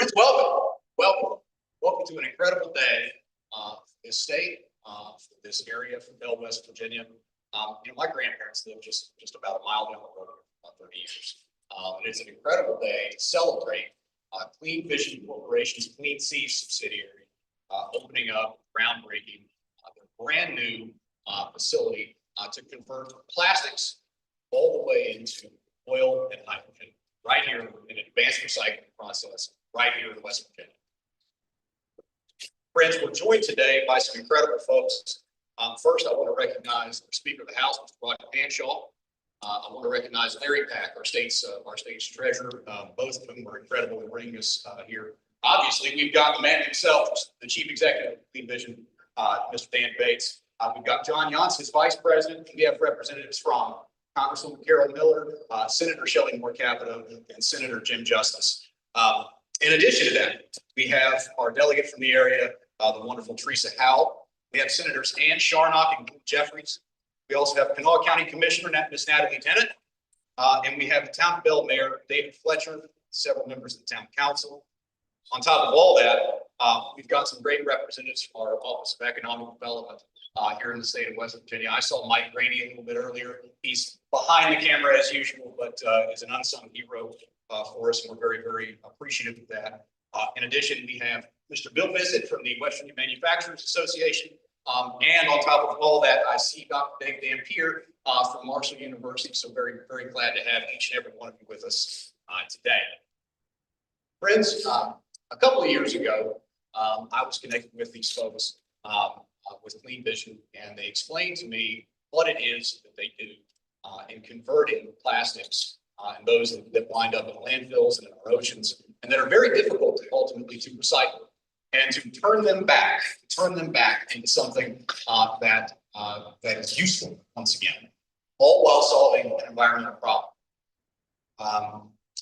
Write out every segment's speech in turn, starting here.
Friends, welcome to an incredible day for this state, for this area, for Belle, West Virginia. My grandparents lived just about a mile down the road for 30 years. It's an incredible day to celebrate Clean Vision Corporation's Clean Seas subsidiary opening up, groundbreaking, their brand new facility to convert plastics all the way into oil and hydrogen right here in an advanced recycling process right here in West Virginia. Friends, we're joined today by some incredible folks. First, I want to recognize the Speaker of the House, Mr. Hanshaw. I want to recognize Larry Pack, our state's treasurer. Both of them were incredible in bringing us here. Obviously, we've got the man himself, the chief executive of Clean Vision, Mr. Dan Bates. We've got John Yance, his vice president. We have representatives from Congresswoman Carol Miller, Senator Shelley Moore Capito, and Senator Jim Justice. In addition to that, we have our delegate from the area, the wonderful Tresa, Howell. We have Senators Hanshaw and Jeffries. We also have Kanawha County Commissioner Miss Natalie Tennant, and we have the Town of Belle Mayor David Fletcher, several members of the Town Council. On top of all that, we've got some great representatives from our Office of Economic Development here in the state of West Virginia. I saw Mike Rainey a little bit earlier. He's behind the camera as usual, but is an unsung hero for us, and we're very, very appreciative of that. In addition, we have Mr. Bill Bissett from the West Virginia Manufacturers Association. And on top of all that, I see Dr. Dave Dampier from Marshall University. So very, very glad to have each and every one of you with us today. Friends, a couple of years ago, I was connected with these folks with Clean Vision, and they explained to me what it is that they do in converting plastics and those that wind up in landfills and in our oceans, and that are very difficult ultimately to recycle, and to turn them back into something that is useful once again, all while solving an environmental problem.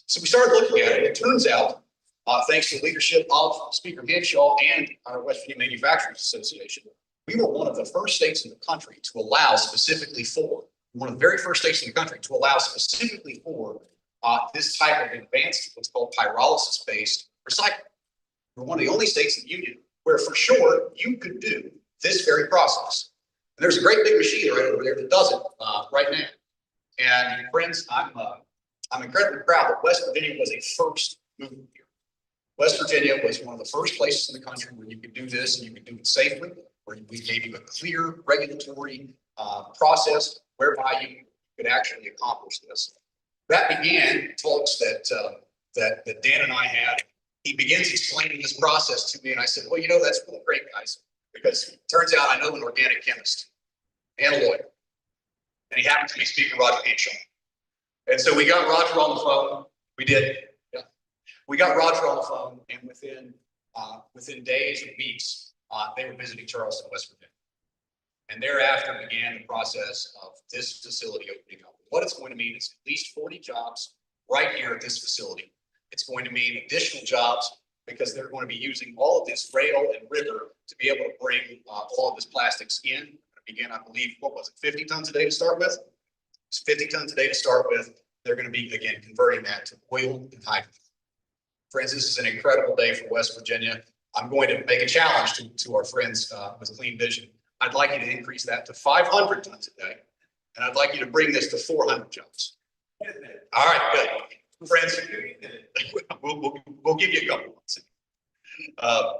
So we started looking at it. It turns out, thanks to the leadership of Speaker Hanshaw and our West Virginia Manufacturers Association, we were one of the first states in the country to allow specifically for this type of advanced, what's called pyrolysis-based recycling. We're one of the only states in the union where, for sure, you could do this very process. And there's a great big machine right over there that does it right now. And friends, I'm incredibly proud that West Virginia was a first mover here. West Virginia was one of the first places in the country where you could do this and you could do it safely, where we gave you a clear regulatory process whereby you could actually accomplish this. That began talks that Dan and I had. He begins explaining this process to me, and I said, well, that's really great, guys, because it turns out I know an organic chemist and a lawyer, and he happens to be Speaker Roger Hanshaw. And so we got Roger on the phone. We did. Yeah. We got Roger on the phone, and within days and weeks, they were visiting Charleston, West Virginia. And thereafter began the process of this facility opening up. What it's going to mean is at least 40 jobs right here at this facility. It's going to mean additional jobs because they're going to be using all of this rail and river to be able to bring all of this plastics in. Again, I believe, 50 tons a day to start with? It's 50 tons a day to start with. They're going to be, again, converting that to oil and hydrogen. Friends, this is an incredible day for West Virginia. I'm going to make a challenge to our friends with Clean Vision. I'd like you to increase that to 500 tons a day, and I'd like you to bring this to 400 jobs. All right, good. Friends, we'll give you a couple months.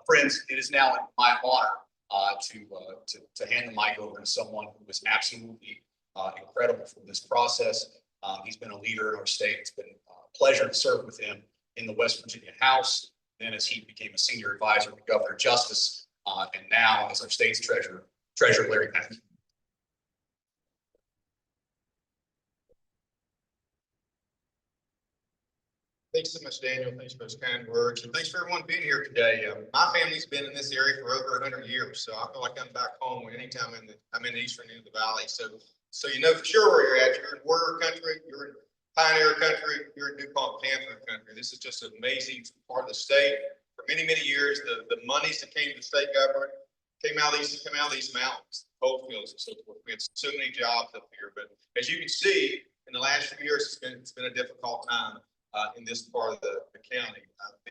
Friends, it is now my honor to hand the mic over to someone who was absolutely incredible for this process. He's been a leader in our state. It's been a pleasure to serve with him in the West Virginia House. Then as he became a senior advisor to Governor Justice, and now as our state's treasurer Larry Pack. Thanks so much, Daniel. Thanks for those kind words. And thanks for everyone being here today. My family's been in this area for over 100 years, so I feel like I'm back home anytime I'm in the eastern end of the valley. So you know for sure where you're at. You're in Warrior Country, you're in Pioneer Country, you're in DuPont Panther Country. This is just an amazing part of the state. For many, many years, the monies that came to the state government came out of these mountains, coal fields, and so forth. We had so many jobs up here. But as you can see, in the last few years, it's been a difficult time. in this part of the county.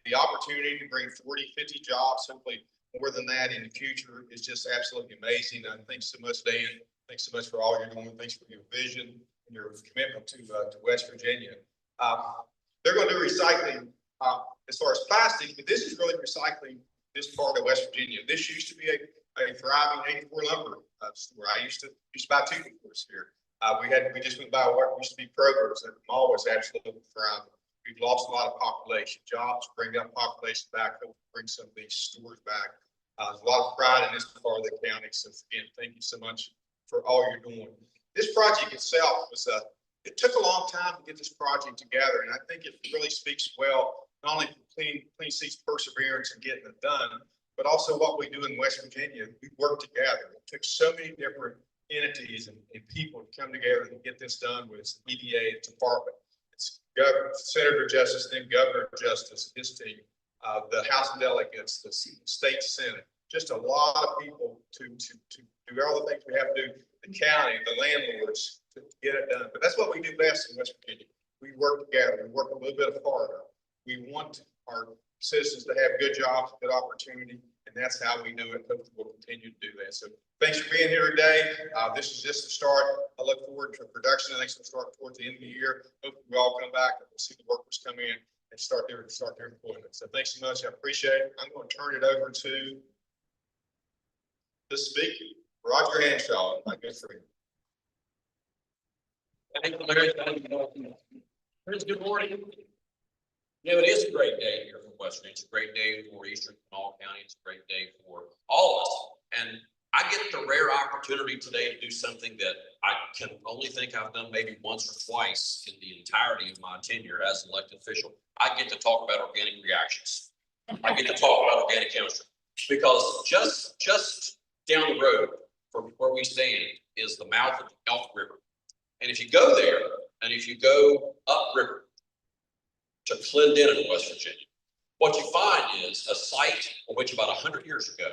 The opportunity to bring 40, 50 jobs, hopefully more than that in the future, is just absolutely amazing. Thanks so much, Dan. Thanks so much for all you're doing. Thanks for your vision and your commitment to West Virginia. They're going to do recycling as far as plastic, but this is really recycling this part of West Virginia. This used to be a thriving 84 lumber store. I used to buy two stores here. We just went by what used to be Kroger's, and the mall was absolutely thriving. We've lost a lot of population. Jobs bring that population back, bring some of these stores back. There's a lot of pride in this part of the county. So again, thank you so much for all you're doing. This project itself was it took a long time to get this project together, and I think it really speaks well, not only for Clean Seas perseverance and getting it done, but also what we do in West Virginia. We work together. It took so many different entities and people to come together and get this done with EDA department. It's Senator Justice, then Governor Justice, his team, the House of Delegates, the state Senate, just a lot of people to do all the things we have to do, the county, the landlords, to get it done. But that's what we do best in West Virginia. We work together. We work a little bit harder. We want our citizens to have good jobs, good opportunity, and that's how we do it. Hopefully we'll continue to do that. So thanks for being here today. This is just the start. I look forward to production. I think it'll start towards the end of the year. Hopefully we all come back and we'll see the workers come in and start their employment. So thanks so much. I appreciate it. I'm going to turn it over to the speaker, Roger Hanshaw, my good friend. Thank you, Larry. Friends, good morning. You know, it is a great day here for West Virginia. It's a great day for Eastern Kanawha County. It's a great day for all of us. And I get the rare opportunity today to do something that I can only think I've done maybe once or twice in the entirety of my tenure as an elected official. I get to talk about organic reactions. I get to talk about organic chemistry because just down the road from where we stand is the mouth of the Elk River. And if you go there, and if you go upriver to Clendenin, West Virginia, what you find is a site on which about 100 years ago,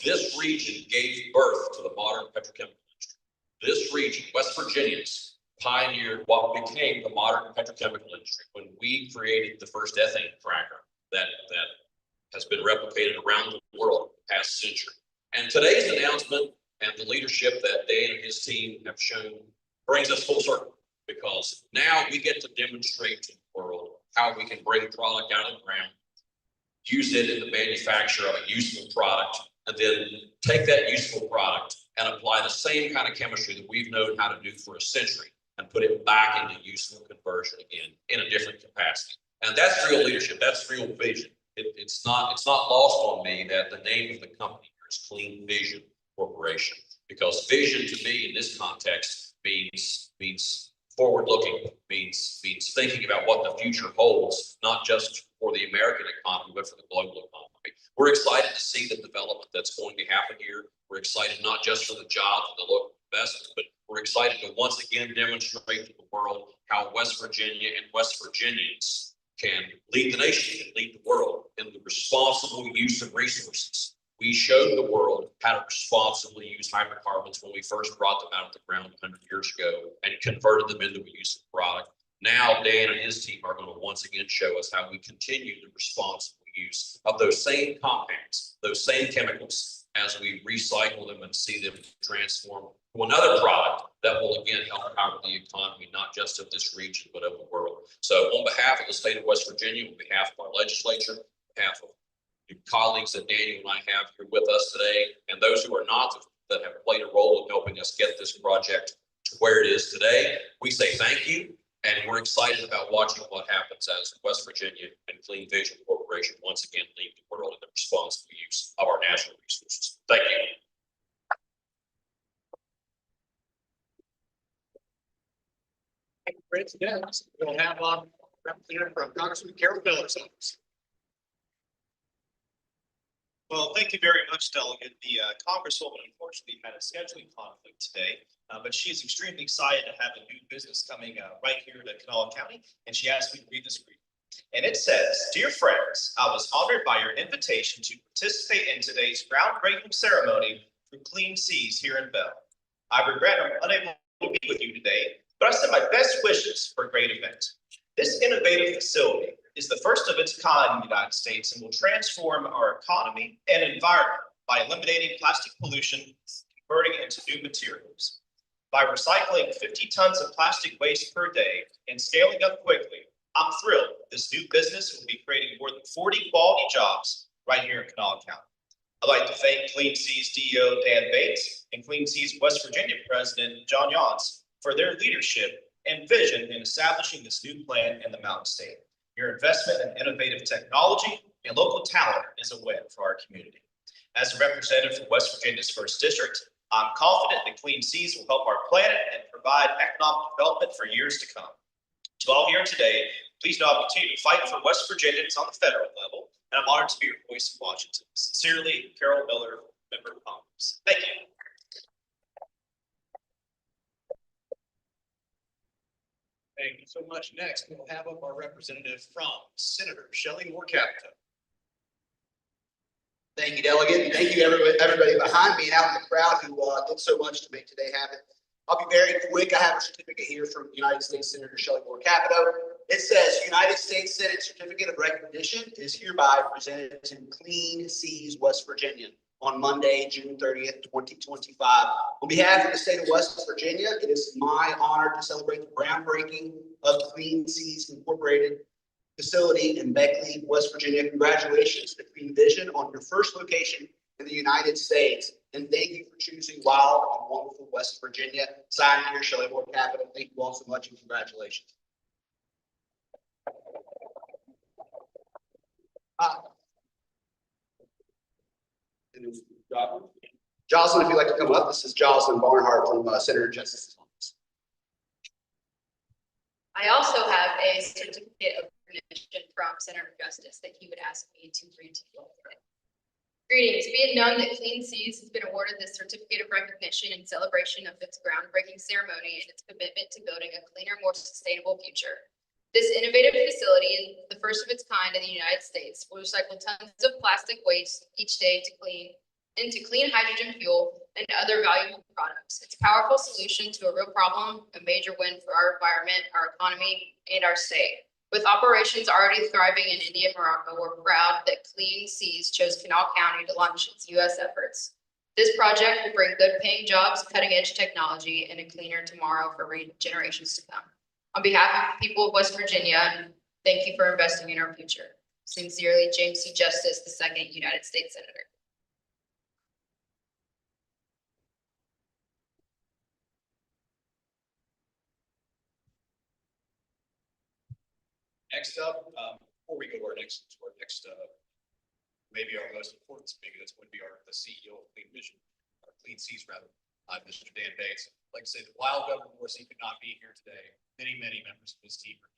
this region gave birth to the modern petrochemical industry. This region, West Virginians, pioneered what became the modern petrochemical industry when we created the first ethane cracker that has been replicated around the world the past century. And today's announcement and the leadership that Dan and his team have shown brings us full circle, because now we get to demonstrate to the world how we can bring product out of the ground, use it in the manufacture of a useful product, and then take that useful product and apply the same kind of chemistry that we've known how to do for a century and put it back into useful conversion again in a different capacity. And that's real leadership. That's real vision. It's not lost on me that the name of the company here is Clean Vision Corporation, because vision to me in this context means forward-looking, means thinking about what the future holds, not just for the American economy, but for the global economy. We're excited to see the development that's going to happen here. We're excited not just for the jobs and the local investments, but we're excited to once again demonstrate to the world how West Virginia and West Virginians can lead the nation, can lead the world in the responsible use of resources. We showed the world how to responsibly use hydrocarbons when we first brought them out of the ground 100 years ago and converted them into a useful product. Now, Dan and his team are going to once again show us how we continue the responsible use of those same compounds, those same chemicals, as we recycle them and see them transform to another product that will again help power the economy, not just of this region, but of the world. So on behalf of the state of West Virginia, on behalf of our legislature, on behalf of the colleagues that Daniel and I have here with us today, and those who are not, that have played a role in helping us get this project to where it is today, we say thank you, and we're excited about watching what happens as West Virginia and Clean Vision Corporation once again lead the world in the responsible use of our natural resources. Thank you. Great. Yes, we'll have representative from Congresswoman Belle's office. Well, thank you very much, Delegate. The Congresswoman unfortunately had a scheduling conflict today, but she is extremely excited to have a new business coming right here to Kanawha County, and she asked me to read this brief. And it says, "Dear friends, I was honored by your invitation to participate in today's groundbreaking ceremony for Clean Seas here in Belle. I regret I'm unable to be with you today, but I send my best wishes for a great event. This innovative facility is the first of its kind in the United States and will transform our economy and environment by eliminating plastic pollution, converting it into new materials. By recycling 50 tons of plastic waste per day and scaling up quickly, I'm thrilled this new business will be creating more than 40 quality jobs right here in Kanawha County. I'd like to thank Clean Seas DO Dan Bates and Clean Seas West Virginia President John Yance for their leadership and vision in establishing this new plant in the Mountain State. Your investment in innovative technology and local talent is a win for our community. As a representative from West Virginia's 1st District, I'm confident that Clean Seas will help our planet and provide economic development for years to come. To all here today, please know I'll continue to fight for West Virginians on the federal level, and I'm honored to be your voice in Washington. Sincerely, Carol Miller, Member of Congress. Thank you. Thank you so much. Next, we'll have up our representative from Senator Shelley Moore Capito. Thank you, Delegate. And thank you, everybody behind me and out in the crowd who did so much to make today happen. I'll be very quick. I have a certificate here from United States Senator Shelley Moore Capito. It says United States Senate Certificate of Recognition is hereby presented to Clean Seas, West Virginia on Monday, June 30th, 2025. On behalf of the state of West Virginia, it is my honor to celebrate the groundbreaking of Clean Seas Incorporated facility in Beckley, West Virginia. Congratulations to Clean Vision on your first location in the United States. And thank you for choosing wild and wonderful West Virginia. Signed here, Shelley Moore Capito. Thank you all so much and congratulations. Jocelyn, if you'd like to come up, this is Jocelyn Barnhart from Senator Justice's office. I also have a certificate of recognition from Senator Justice that he would ask me to read to you all today. Greetings. Be it known that Clean Seas has been awarded this certificate of recognition in celebration of its groundbreaking ceremony and its commitment to building a cleaner, more sustainable future. This innovative facility, the first of its kind in the United States, will recycle tons of plastic waste each day into clean hydrogen fuel and other valuable products. It's a powerful solution to a real problem, a major win for our environment, our economy, and our state. With operations already thriving in India and Morocco, we're proud that Clean Seas chose Kanawha County to launch its U.S. efforts. This project will bring good paying jobs, cutting edge technology, and a cleaner tomorrow for generations to come. On behalf of the people of West Virginia, thank you for investing in our future. Sincerely, James C. Justice, II United States Senator. Next up, before we go to our next, maybe our most important speaker, that's going to be the CEO of Clean Vision, or Clean Seas rather, Mr. Dan Bates. I'd like to say that while Governor Morrissey could not be here today, many members of his team are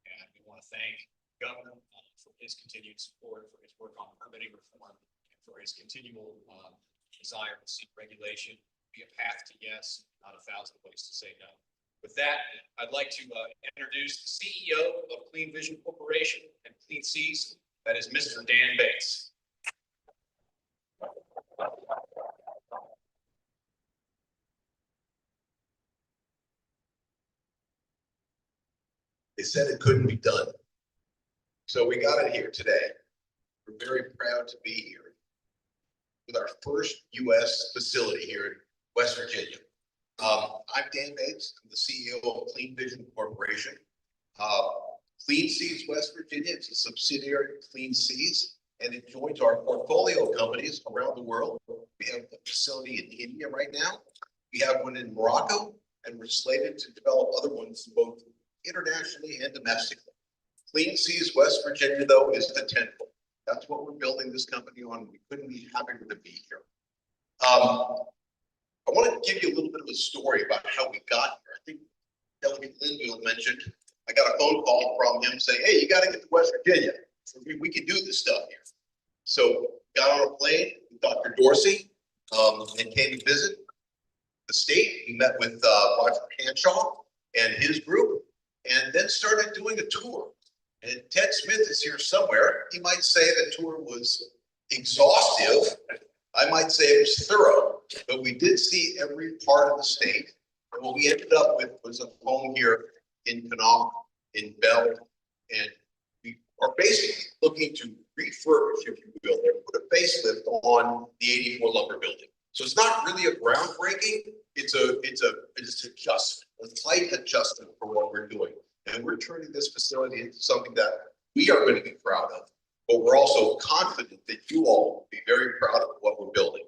here. And we want to thank the Governor for his continued support, for his work on permitting reform, and for his continual desire to seek regulation, be a path to yes, not 1,000 ways to say no. With that, I'd like to introduce the CEO of Clean Vision Corporation and Clean Seas, that is Mr. Dan Bates. They said it couldn't be done. So we got it here today. We're very proud to be here with our first U.S. facility here in West Virginia. I'm Dan Bates. I'm the CEO of Clean Vision Corporation. Clean Seas West Virginia is a subsidiary of Clean Seas, and it joins our portfolio companies around the world. We have a facility in India right now. We have one in Morocco, and we're slated to develop other ones both internationally and domestically. Clean Seas West Virginia, though, is the tentpole. That's what we're building this company on. We couldn't be happier to be here. I want to give you a little bit of a story about how we got here. I think Delegate Linville mentioned, I got a phone call from him saying, hey, you got to get to West Virginia. We can do this stuff here. So got on a plane with Dr. Dorsey and came to visit the state. We met with Roger Hanshaw and his group, and then started doing a tour. And Ted Smith is here somewhere. He might say the tour was exhaustive. I might say it was thorough, but we did see every part of the state. And what we ended up with was a home here in Kanawha, in Belle, And we are basically looking to refurbish, if you will, and put a facelift on the 84 lumber building. So it's not really a groundbreaking, it's adjustment, a slight adjustment for what we're doing. And we're turning this facility into something that we are going to be proud of, but we're also confident that you all will be very proud of what we're building.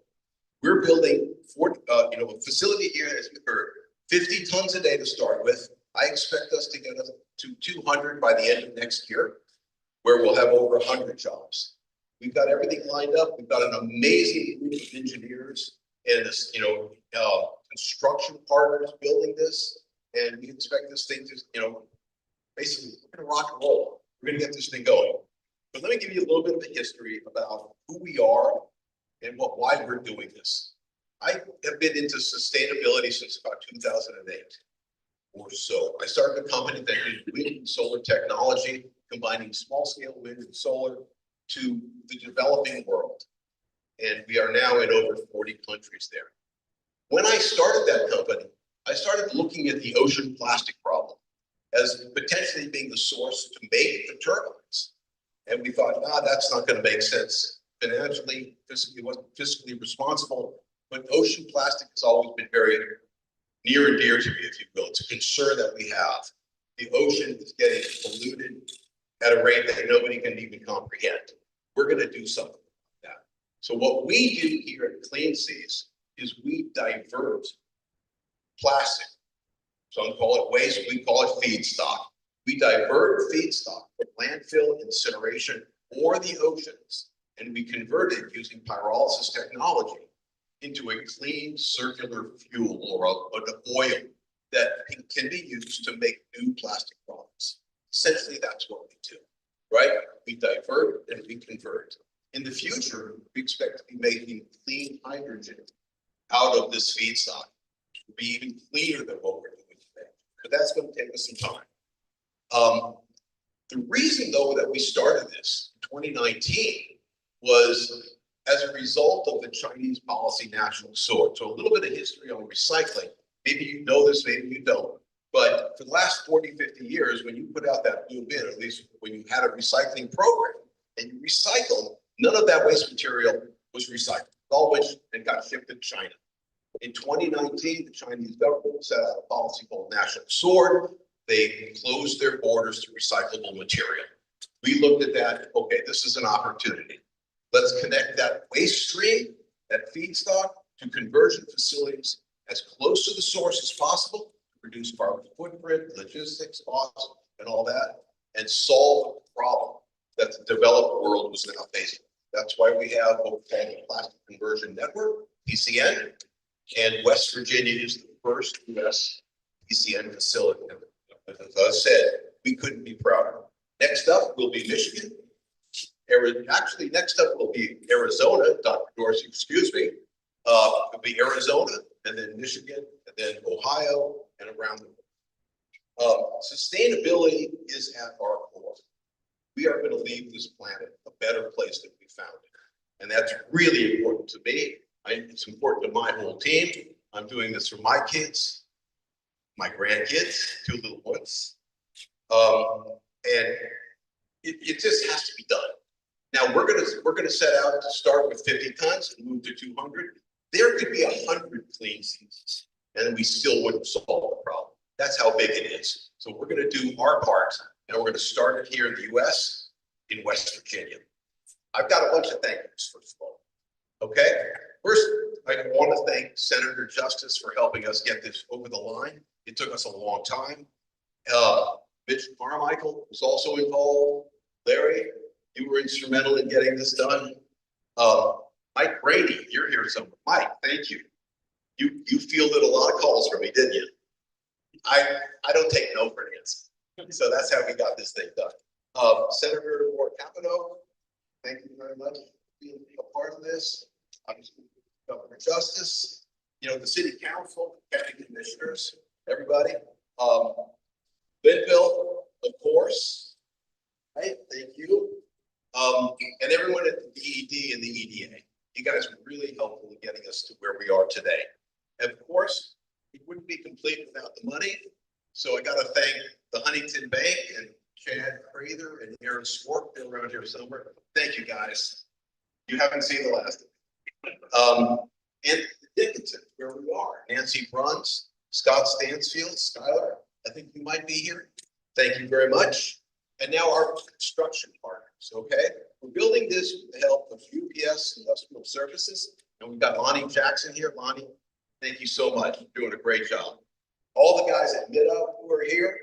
We're building a facility here, as you heard, 50 tons a day to start with. I expect us to get up to 200 by the end of next year, where we'll have over 100 jobs. We've got everything lined up. We've got an amazing group of engineers and this, construction partners building this. And we expect this thing to, basically, we're gonna rock and roll. We're gonna get this thing going. But let me give you a little bit of a history about who we are and why we're doing this. I have been into sustainability since about 2008 or so. I started a company that did wind and solar technology, combining small scale wind and solar to the developing world. And we are now in over 40 countries there. When I started that company, I started looking at the ocean plastic problem as potentially being the source to make the turbines. And we thought, that's not going to make sense financially, fiscally responsible. But ocean plastic has always been very near and dear to me, if you will. It's a concern that we have. The ocean is getting polluted at a rate that nobody can even comprehend. We're going to do something about that. So what we do here at Clean Seas is we divert plastic. Some call it waste, we call it feedstock. We divert feedstock from landfill, incineration, or the oceans, and we convert it using pyrolysis technology into a clean circular fuel or an oil that can be used to make new plastic products. Essentially, that's what we do, right? We divert and we convert. In the future, we expect to be making clean hydrogen out of this feedstock. It'll be even cleaner than what we're doing today, but that's going to take us some time. The reason, though, that we started this in 2019 was as a result of the Chinese policy national sword. So a little bit of history on recycling. Maybe you know this, maybe you don't. But for the last 40, 50 years, when you put out that blue bin, at least when you had a recycling program and you recycled, none of that waste material was recycled. It all went and got shipped to China. In 2019, the Chinese government set out a policy called National Sword. They closed their borders to recyclable material. We looked at that, okay, this is an opportunity. Let's connect that waste stream, that feedstock, to conversion facilities as close to the source as possible to reduce carbon footprint, logistics, costs, and all that, and solve the problem that the developed world was now facing. That's why we have what we call the Plastic Conversion Network, PCN, and West Virginia is the first U.S. PCN facility. As I said, we couldn't be prouder. Next up will be Michigan. Actually, next up will be Arizona, Dr. Dorsey, excuse me. It'll be Arizona, and then Michigan, and then Ohio, and around the world. Sustainability is at our core. We are going to leave this planet a better place than we found it. And that's really important to me. It's important to my whole team. I'm doing this for my kids, my grandkids, 2 little ones. And it just has to be done. Now we're gonna set out to start with 50 tons and move to 200. There could be 100 clean seasons, and we still wouldn't solve the problem. That's how big it is. So we're gonna do our part, and we're gonna start it here in the U.S. in West Virginia. I've got a bunch of thank yous, first of all. Okay, first I want to thank Senator Justice for helping us get this over the line. It took us a long time. Mitch Carmichael was also involved. Larry, you were instrumental in getting this done. Mike Brady, you're here somewhere. Mike, thank you. You fielded a lot of calls for me, didn't you? I don't take no for an answer. So that's how we got this thing done. Senator Capito, thank you very much for being a part of this. Obviously, Governor Justice, the city council, county commissioners, everybody. Linville, of course. Right, thank you. And everyone at the DED and the EDA. You guys were really helpful in getting us to where we are today. And of course, it wouldn't be complete without the money. So I got to thank the Huntington Bank and Chad Prather and Aaron Swart, they're around here somewhere. Thank you, guys. You haven't seen the last of it. And Dickinson, where we are, Nancy Bruns, Scott Stansfield, Skylar, I think you might be here. Thank you very much. And now our construction partners, okay? We're building this with the help of UPS Industrial Services, and we've got Lonnie Jackson here. Lonnie, thank you so much. You're doing a great job. All the guys at Middo who are here.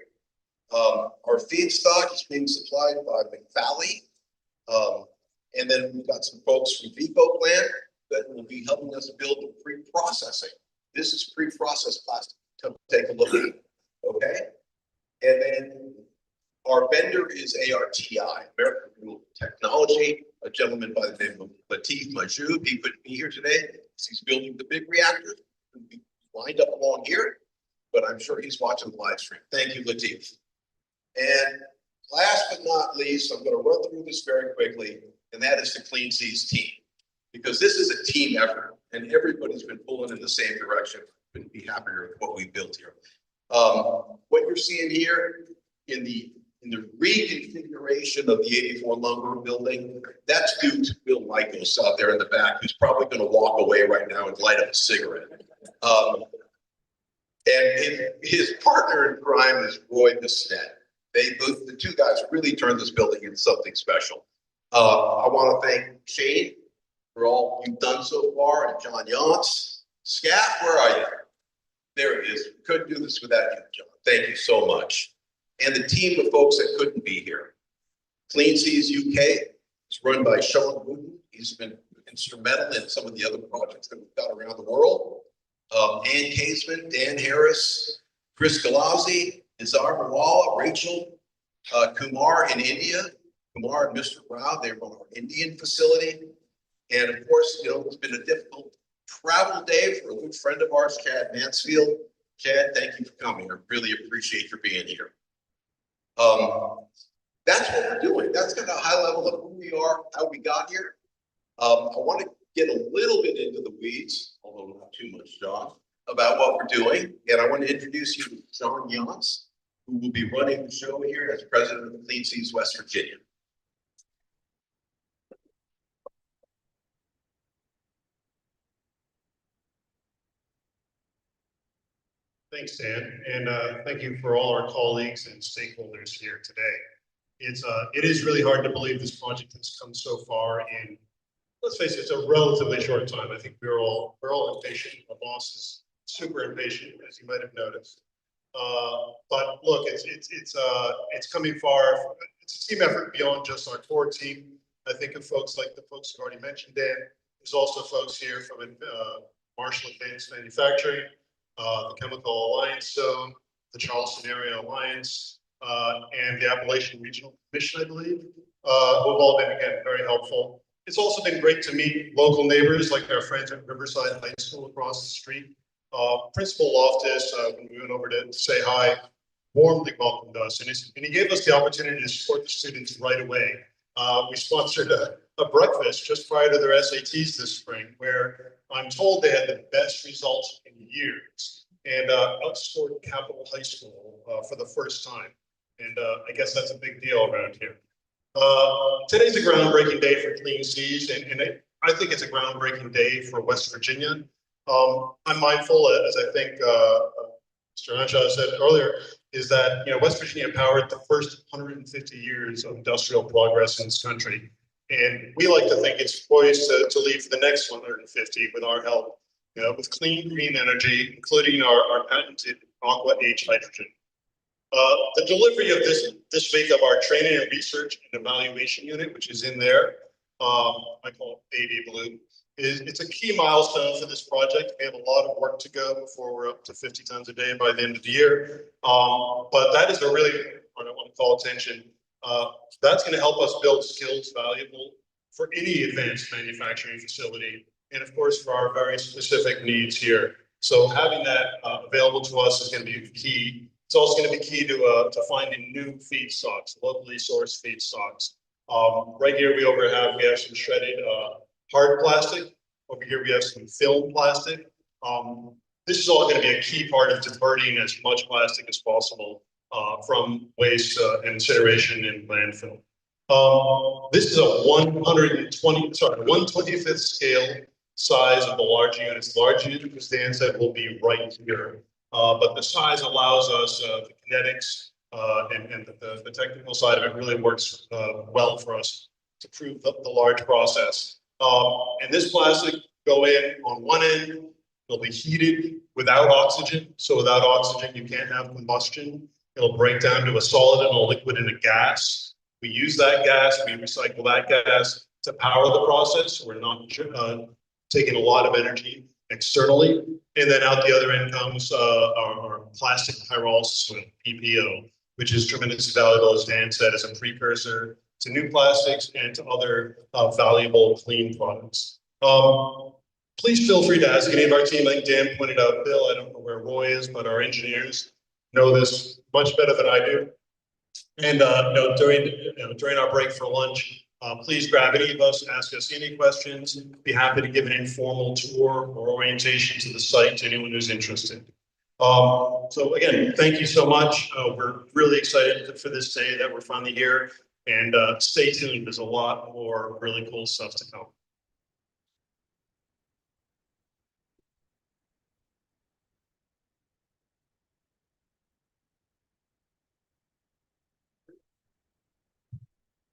Our feedstock is being supplied by McValley. And then we've got some folks from Vico Plant that will be helping us build the pre-processing. This is pre-processed plastic. Come take a look at it, okay? And then our vendor is ARTI, American Renewable Technology, a gentleman by the name of Latif Majoub. He couldn't be here today. He's building the big reactor. He's lined up along here, but I'm sure he's watching the live stream. Thank you, Latif. And last but not least, I'm going to run through this very quickly, and that is the Clean Seas team, because this is a team effort, and everybody's been pulling in the same direction. Couldn't be happier with what we built here. What you're seeing here in the reconfiguration of the 84 lumber building, that's due to Bill Michaels out there in the back, who's probably going to walk away right now and light up a cigarette. And his partner in crime is Roy Bissett. The two guys really turned this building into something special. I want to thank Shane for all you've done so far, and John Yance. Scat, where are you? There it is. Couldn't do this without you, John. Thank you so much. And the team of folks that couldn't be here. Clean Seas UK is run by Sean Wooten. He's been instrumental in some of the other projects that we've got around the world. Ann Caseman, Dan Harris, Chris Galazzi, Nizar Mawala, Rachel, Kumar in India, Kumar and Mr. Rao, they run our Indian facility. And of course, you know, it's been a difficult travel day for a good friend of ours, Chad Mansfield. Chad, thank you for coming. I really appreciate your being here. That's what we're doing. That's kind of a high level of who we are, how we got here. I want to get a little bit into the weeds, although not too much, John, about what we're doing. And I want to introduce you to John Yance, who will be running the show here as president of Clean Seas West Virginia. Thanks, Dan, and thank you for all our colleagues and stakeholders here today. It is really hard to believe this project has come so far in, let's face it, it's a relatively short time. I think we're all impatient. My boss is super impatient, as you might have noticed. But look, it's coming far. It's a team effort beyond just our core team. I think of folks like the folks who've already mentioned, Dan. There's also folks here from Marshall Advanced Manufacturing, the Chemical Alliance Zone, the Charleston Area Alliance, and the Appalachian Regional Commission, I believe, who have all been, again, very helpful. It's also been great to meet local neighbors like our friends at Riverside High School across the street. Principal Loftus, when we went over to say hi, warmly welcomed us, and he gave us the opportunity to support the students right away. We sponsored a breakfast just prior to their SATs this spring, where I'm told they had the best results in years and outscored Capito High School for the first time. And I guess that's a big deal around here. Today's a groundbreaking day for Clean Seas, and I think it's a groundbreaking day for West Virginia. I'm mindful, as I think Mr. Hanshaw said earlier, is that West Virginia powered the first 150 years of industrial progress in this country. And we like to think it's poised to lead for the next 150 with our help, with clean green energy, including our patented Aqua H hydrogen. The delivery of this week of our training and research and evaluation unit, which is in there, I call it Baby Blue, it's a key milestone for this project. We have a lot of work to go before we're up to 50 tons a day by the end of the year. But that is a really, I don't want to call attention. That's going to help us build skills valuable for any advanced manufacturing facility, and of course for our very specific needs here. So having that available to us is going to be key. It's also going to be key to finding new feedstocks, locally sourced feedstocks. Right here we have some shredded hard plastic. Over here we have some film plastic. This is all going to be a key part of diverting as much plastic as possible from waste and incineration and landfill. This is a 125th scale size of the large units. Large unit, as Dan said, will be right here. But the size allows us, the kinetics and the technical side of it really works well for us to prove the large process. And this plastic go in on one end, it'll be heated without oxygen. So without oxygen, you can't have combustion. It'll break down to a solid and a liquid and a gas. We use that gas, we recycle that gas to power the process. We're not taking a lot of energy externally. And then out the other end comes our plastic pyrolysis oil, PPO, which is tremendously valuable, as Dan said, as a precursor to new plastics and to other valuable clean products. Please feel free to ask any of our team. I think Dan pointed out Bill, I don't know where Roy is, but our engineers know this much better than I do. And during our break for lunch, please grab any of us, ask us any questions. Be happy to give an informal tour or orientation to the site to anyone who's interested. So again, thank you so much. We're really excited for this day that we're finally here, and stay tuned. There's a lot more really cool stuff to come.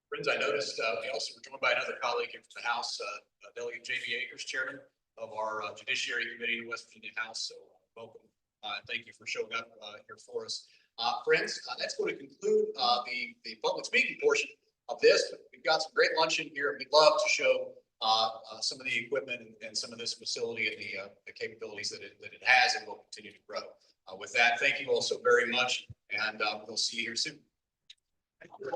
Friends, I noticed we also were joined by another colleague here from the House, Delegate J.B. Akers, Chairman of our Judiciary Committee in the West Virginia House. So welcome. Thank you for showing up here for us. Friends, that's going to conclude the public speaking portion of this. We've got some great luncheon here. We'd love to show some of the equipment and some of this facility and the capabilities that it has and will continue to grow. With that, thank you all so very much, and we'll see you here soon. Thank you.